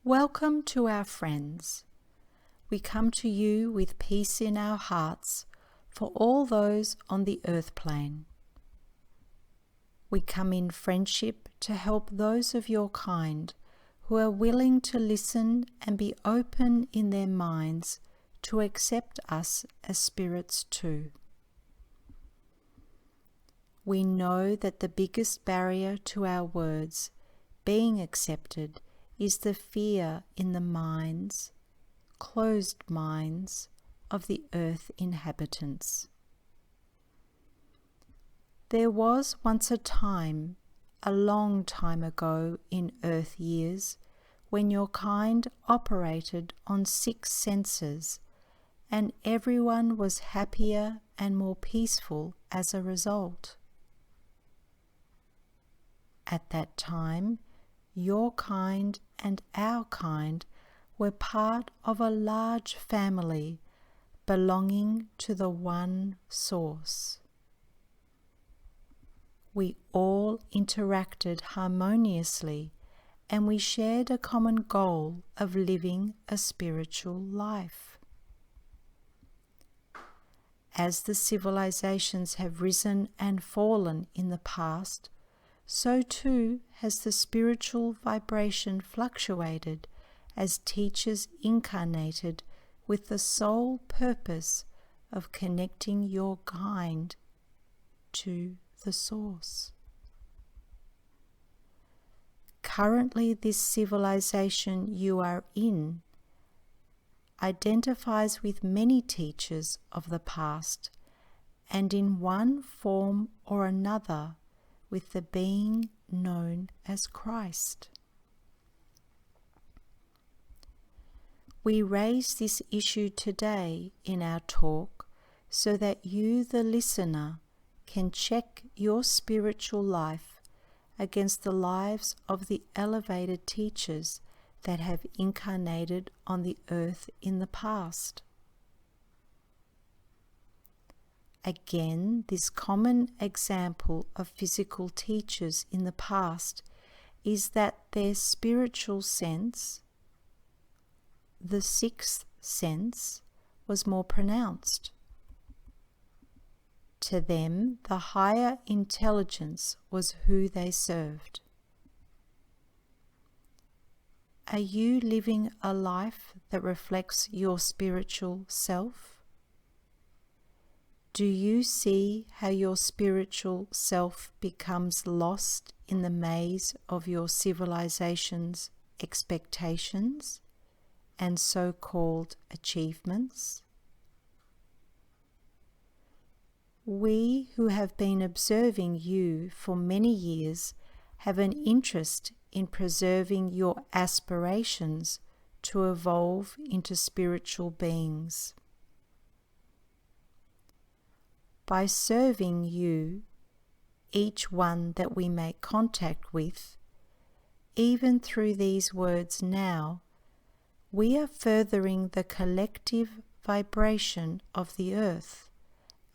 Welcome to our friends. We come to you with peace in our hearts for all those on the earth plane. We come in friendship to help those of your kind who are willing to listen and be open in their minds to accept us as spirits too. We know that the biggest barrier to our words being accepted is the fear in the minds, closed minds, of the earth inhabitants. There was once a time, a long time ago in earth years, when your kind operated on 6 senses, and everyone was happier and more peaceful as a result. At that time, your kind and our kind were part of a large family belonging to the one source. We all interacted harmoniously, and we shared a common goal of living a spiritual life. As the civilizations have risen and fallen in the past, so too has the spiritual vibration fluctuated as teachers incarnated with the sole purpose of connecting your kind to the source. Currently, this civilization you are in identifies with many teachers of the past, and in one form or another with the being known as Christ. We raise this issue today in our talk so that you, the listener, can check your spiritual life against the lives of the elevated teachers that have incarnated on the earth in the past. Again, this common example of physical teachers in the past is that their spiritual sense, the 6th sense, was more pronounced. To them, the higher intelligence was who they served. Are you living a life that reflects your spiritual self? Do you see how your spiritual self becomes lost in the maze of your civilization's expectations and so-called achievements? We who have been observing you for many years have an interest in preserving your aspirations to evolve into spiritual beings. By serving you, each one that we make contact with, even through these words now, we are furthering the collective vibration of the earth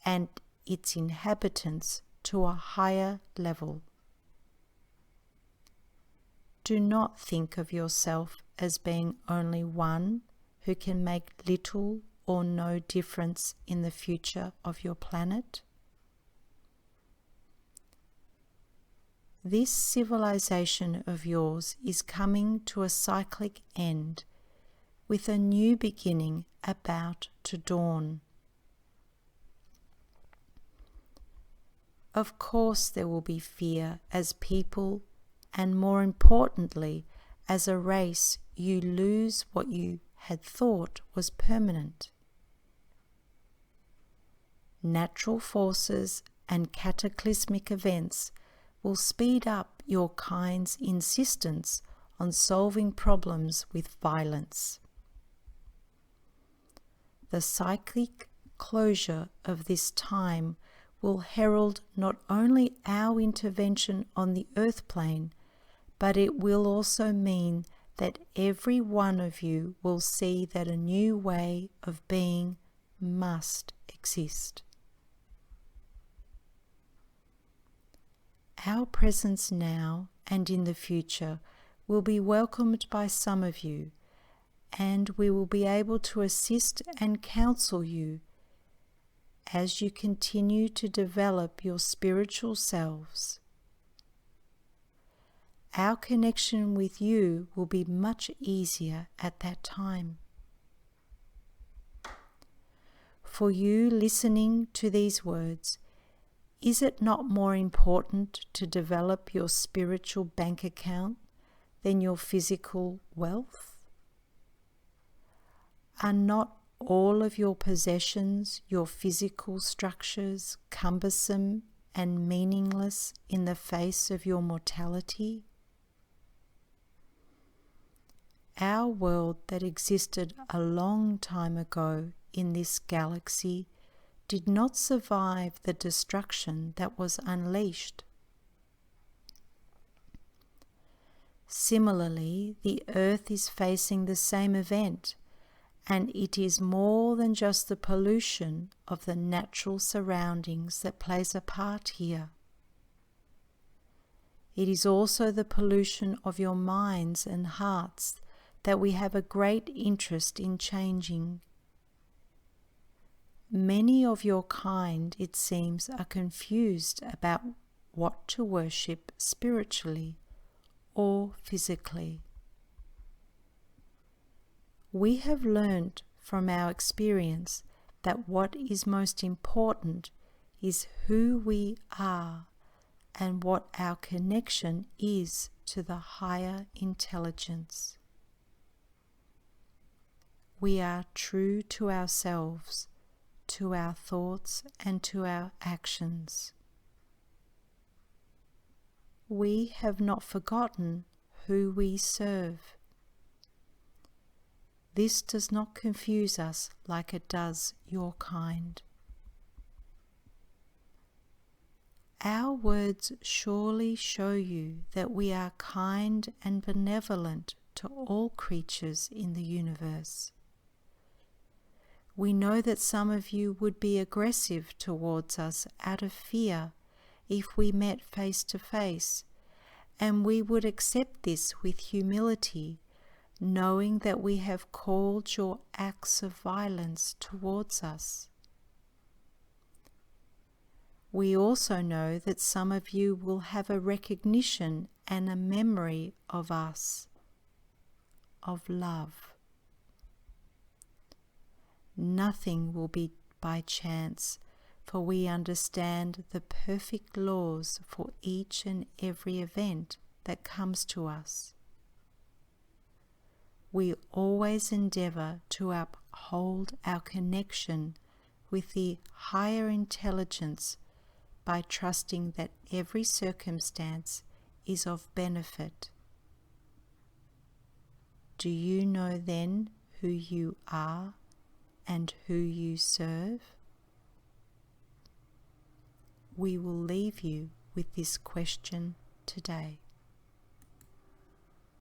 and its inhabitants to a higher level. Do not think of yourself as being only one who can make little or no difference in the future of your planet. This civilization of yours is coming to a cyclic end, with a new beginning about to dawn. Of course there will be fear as people, and more importantly, as a race, you lose what you had thought was permanent. Natural forces and cataclysmic events will speed up your kind's insistence on solving problems with violence. The cyclic closure of this time will herald not only our intervention on the earth plane, but it will also mean that every one of you will see that a new way of being must exist. Our presence now and in the future will be welcomed by some of you, and we will be able to assist and counsel you as you continue to develop your spiritual selves. Our connection with you will be much easier at that time. For you listening to these words, is it not more important to develop your spiritual bank account than your physical wealth? Are not all of your possessions, your physical structures, cumbersome and meaningless in the face of your mortality? Our world that existed a long time ago in this galaxy did not survive the destruction that was unleashed. Similarly, the Earth is facing the same event, and it is more than just the pollution of the natural surroundings that plays a part here. It is also the pollution of your minds and hearts that we have a great interest in changing. Many of your kind, it seems, are confused about what to worship spiritually or physically. We have learned from our experience that what is most important is who we are and what our connection is to the higher intelligence. We are true to ourselves, to our thoughts and to our actions. We have not forgotten who we serve. This does not confuse us like it does your kind. Our words surely show you that we are kind and benevolent to all creatures in the universe. We know that some of you would be aggressive towards us out of fear if we met face to face, and we would accept this with humility, knowing that we have called your acts of violence towards us. We also know that some of you will have a recognition and a memory of us, of love. Nothing will be by chance, for we understand the perfect laws for each and every event that comes to us. We always endeavour to uphold our connection with the higher intelligence by trusting that every circumstance is of benefit. Do you know then who you are and who you serve? We will leave you with this question today.